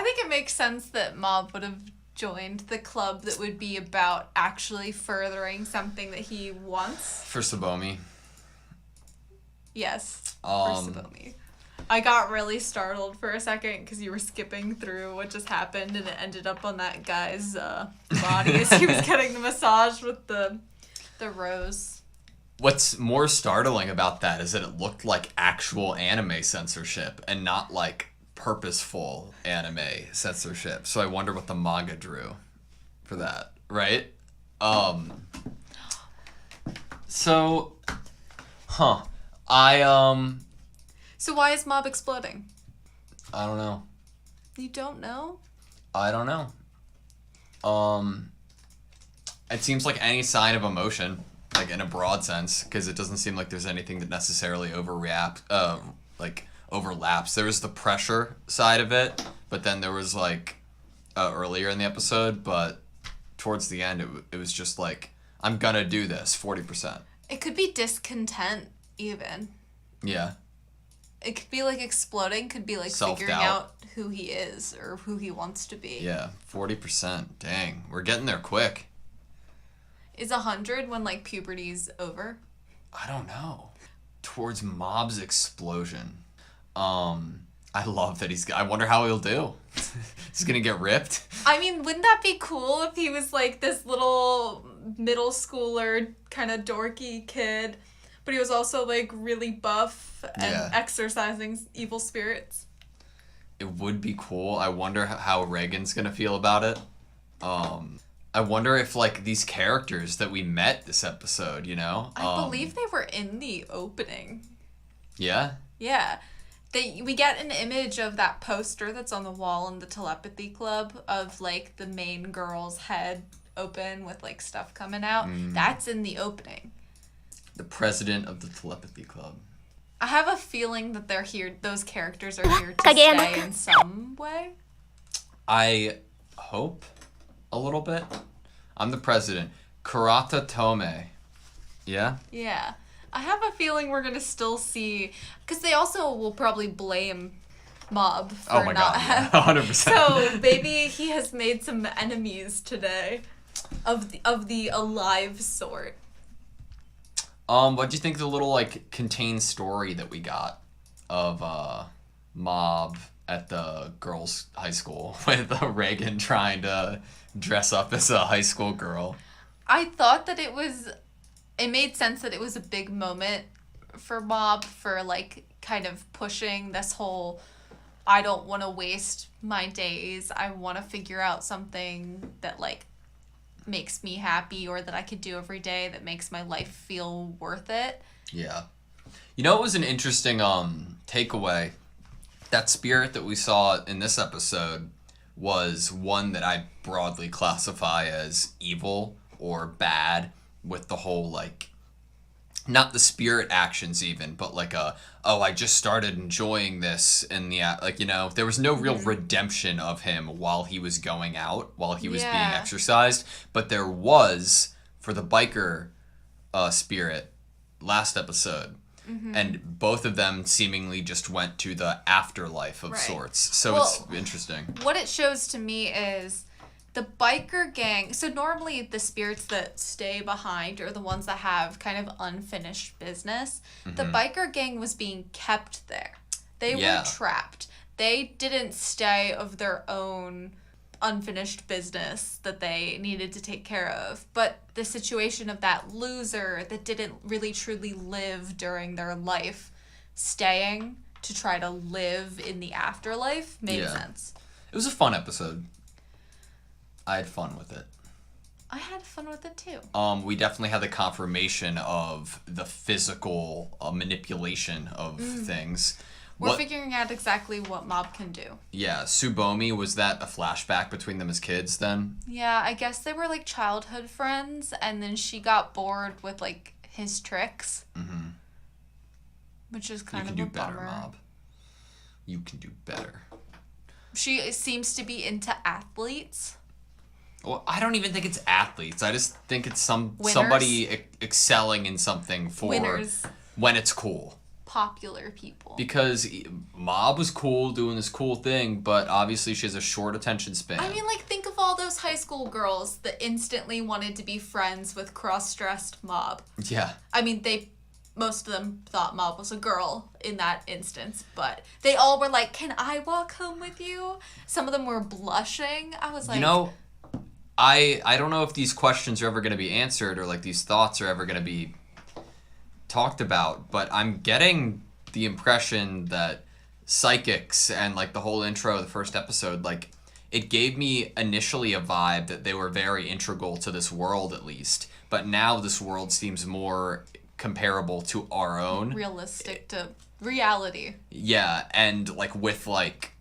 think it makes sense that Mob would have joined the club that would be about actually furthering something that he wants. For Sabomi. Yes, for Sabomi. I got really startled for a second because you were skipping through what just happened and it ended up on that guy's body as he was getting the massage with the rose. What's more startling about that is that it looked like actual anime censorship and not like purposeful anime censorship. So I wonder what the manga drew for that, right? So, So why is Mob exploding? I don't know. You don't know? I don't know. It seems like any sign of emotion, like in a broad sense, because it doesn't seem like there's anything that necessarily overlaps. There was the pressure side of it, but then there was like earlier in the episode, but towards the end it was just like, I'm gonna do this 40%. It could be discontent even. Yeah. It could be like exploding, could be like Self-doubt. figuring out who he is or who he wants to be. Yeah, 40%. Dang, we're getting there quick. Is 100 when like puberty's over? I don't know. Towards Mob's explosion. I love that I wonder how he'll do. He's gonna get ripped. I mean, wouldn't that be cool if he was like this little middle schooler kind of dorky kid, but he was also like really buff and exercising evil spirits? It would be cool. I wonder how Reagan's gonna feel about it. I wonder if like these characters that we met this episode, you know? I believe they were in the opening. Yeah? Yeah. We get an image of that poster that's on the wall in the telepathy club of like the main girl's head open with like stuff coming out. That's in the opening. The president of the telepathy club. I have a feeling that they're here. Those characters are here to stay in some way. I hope a little bit. I'm the president. Kurata Tome. Yeah? Yeah. I have a feeling we're going to still see, because they also will probably blame Mob for not having. 100%. So maybe he has made some enemies today of the alive sort. What do you think of the little like contained story that we got of Mob at the girls' high school with Reagan trying to dress up as a high school girl? I thought that it made sense that it was a big moment for Mob for like kind of pushing this whole, I don't want to waste my days. I want to figure out something that like makes me happy or that I could do every day that makes my life feel worth it. Yeah. You know, it was an interesting takeaway. That spirit that we saw in this episode was one that I broadly classify as evil or bad, with the whole like, not the spirit actions even, but like I just started enjoying this in the, like, you know, there was no real redemption of him while he was going out, while he was being exercised, but there was for the biker spirit last episode. And both of them seemingly just went to the afterlife of sorts. So it's interesting. What it shows to me is the biker gang. So normally the spirits that stay behind are the ones that have kind of unfinished business. The biker gang was being kept there. They were trapped. They didn't stay of their own unfinished business that they needed to take care of. But the situation of that loser that didn't really truly live during their life staying to try to live in the afterlife made sense. It was a fun episode. I had fun with it. I had fun with it too. We definitely had the confirmation of the physical manipulation of things. We're figuring out exactly what Mob can do. Yeah, Tsubomi, was that a flashback between them as kids then? Yeah, I guess they were like childhood friends, and then she got bored with like his tricks. Which is kind of a bummer. You can do better, Mob. You can do better. She seems to be into athletes. Well, I don't even think it's athletes. I just think it's somebody excelling in something for when it's cool. popular people. Because Mob was cool doing this cool thing, but obviously she has a short attention span. I mean, like, think of all those high school girls that instantly wanted to be friends with cross-dressed Mob. Yeah. I mean, most of them thought Mob was a girl in that instance, but they all were like, "Can I walk home with you?" Some of them were blushing. I was like... I don't know if these questions are ever going to be answered or, like, these thoughts are ever going to be talked about, but I'm getting the impression that psychics and, like, the whole intro of the first episode, like, it gave me initially a vibe that they were very integral to this world, at least, but now this world seems more comparable to our own. Realistic to reality. Yeah, and, like, with, like,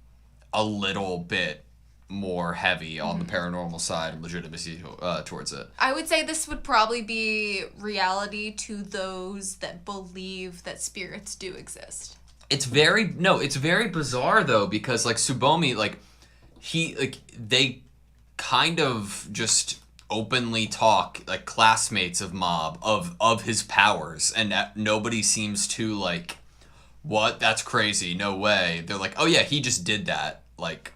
a little bit more heavy on the paranormal side and legitimacy towards it. I would say this would probably be reality to those that believe that spirits do exist. It's very bizarre though, because like Tsubomi, like they kind of just openly talk, like classmates of Mob, of his powers, and that nobody seems to like, what? That's crazy. No way. They're like, oh yeah, he just did that. Like,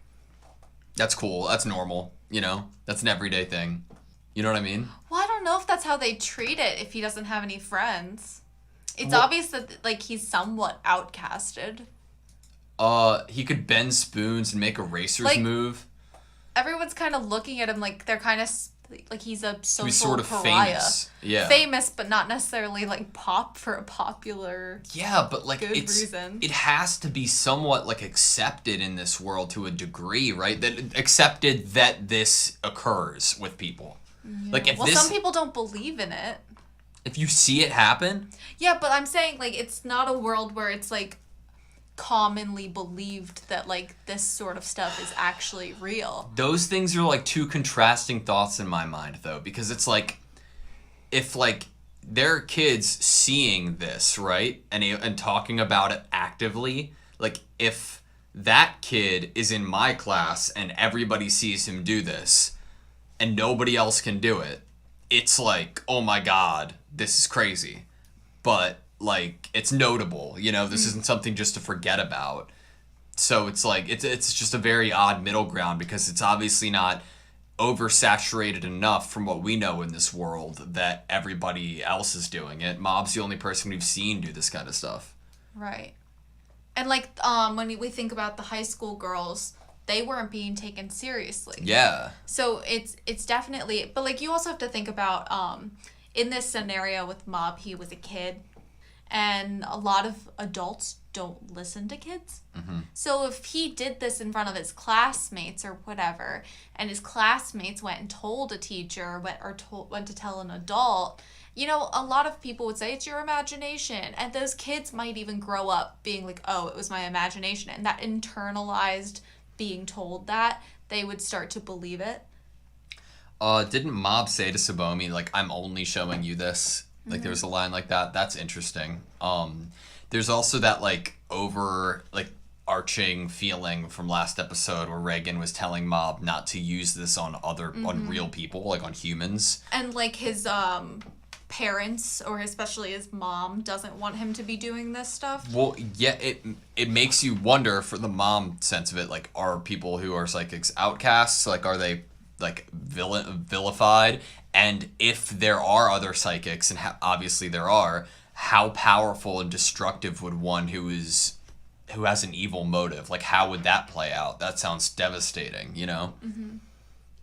that's cool. That's normal. You know? That's an everyday thing. You know what I mean? Well, I don't know if that's how they treat it if he doesn't have any friends. It's obvious that, like, he's somewhat outcasted. He could bend spoons and make erasers like, move. Everyone's kind of looking at him like they're kind of... Like, he's a social he's sort of pariah. Famous. Yeah. Famous, but not necessarily, like, for a popular... Yeah, but, like, reason. It has to be somewhat, like, accepted in this world to a degree, right? That accepted that this occurs with people. Yeah. Like, if some people don't believe in it. If you see it happen... Yeah, but I'm saying, like, it's not a world where it's, like, commonly believed that, like, this sort of stuff is actually real. Those things are, like, two contrasting thoughts in my mind, though, because it's, like, if, like, there are kids seeing this, right, and talking about it actively, like, if that kid is in my class and everybody sees him do this and nobody else can do it, it's like, oh my god, this is crazy. But... like, it's notable, you know, this isn't something just to forget about. So it's like, it's just a very odd middle ground because it's obviously not oversaturated enough from what we know in this world that everybody else is doing it. Mob's the only person we've seen do this kind of stuff. Right. And, like, when we think about the high school girls, they weren't being taken seriously. Yeah. So it's definitely, but, like, you also have to think about, in this scenario with Mob, he was a kid. And a lot of adults don't listen to kids. Mm-hmm. So if he did this in front of his classmates or whatever, and his classmates went and told a teacher went to tell an adult, you know, a lot of people would say it's your imagination. And those kids might even grow up being like, oh, it was my imagination. And that internalized being told that, they would start to believe it. Didn't Mob say to Tsubomi, like, I'm only showing you this? Like, there was a line like that. That's interesting. There's also that, like, arching feeling from last episode where Reagan was telling Mob not to use this on on real people, like on humans. And, like, his parents, or especially his mom, doesn't want him to be doing this stuff. Well, yeah, it makes you wonder, for the mom sense of it, like, are people who are psychics outcasts? Like, are they, like, vilified? And if there are other psychics, and obviously there are, how powerful and destructive would one who has an evil motive, like, how would that play out? That sounds devastating, you know? Mm-hmm.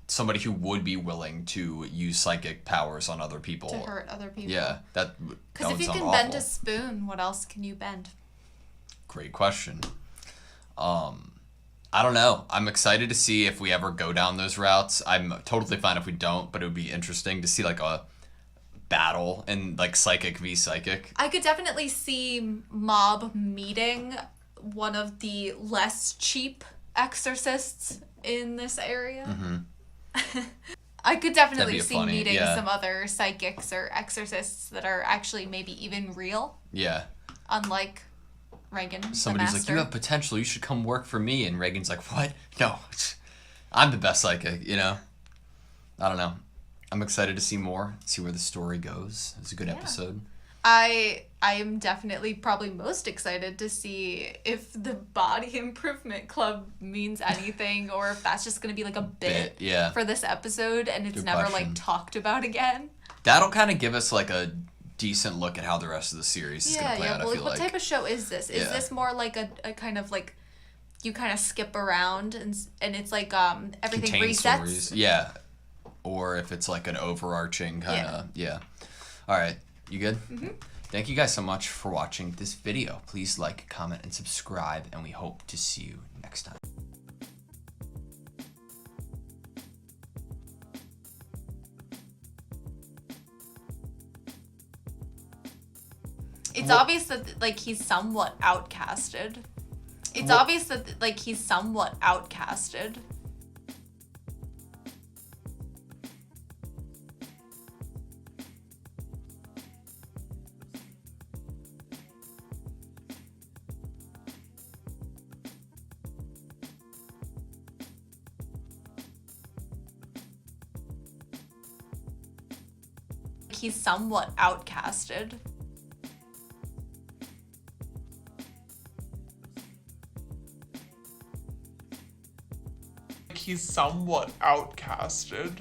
Somebody who would be willing to use psychic powers on other people. To hurt other people. Yeah. Because if you can bend a spoon, what else can you bend? Great question. I don't know. I'm excited to see if we ever go down those routes. I'm totally fine if we don't, but it would be interesting to see, like, a battle in, like, psychic v psychic. I could definitely see Mob meeting one of the less cheap exorcists in this area. Mm-hmm. I could definitely see meeting some other psychics or exorcists that are actually maybe even real. Yeah. Unlike Reagan, somebody's like, you have potential, you should come work for me, and Reagan's like, what? No, I'm the best psychic, you know? I don't know. I'm excited to see more, see where the story goes. It's a good episode. I am definitely probably most excited to see if the body improvement club means anything or if that's just going to be like a bit yeah. for this episode and it's never like talked about again. That'll kind of give us like a decent look at how the rest of the series is going to play out, well, I feel what type of show is this? Is this more like a kind of like you kind of skip around and it's like everything Contained resets? Stories. Yeah. Or if it's like an overarching kind of, All right. You good? Mm-hmm. Thank you guys so much for watching this video. Please like, comment, and subscribe, and we hope to see you next time. It's obvious that like he's somewhat outcasted. It's obvious that like he's somewhat outcasted. He's somewhat outcasted. He's somewhat outcasted.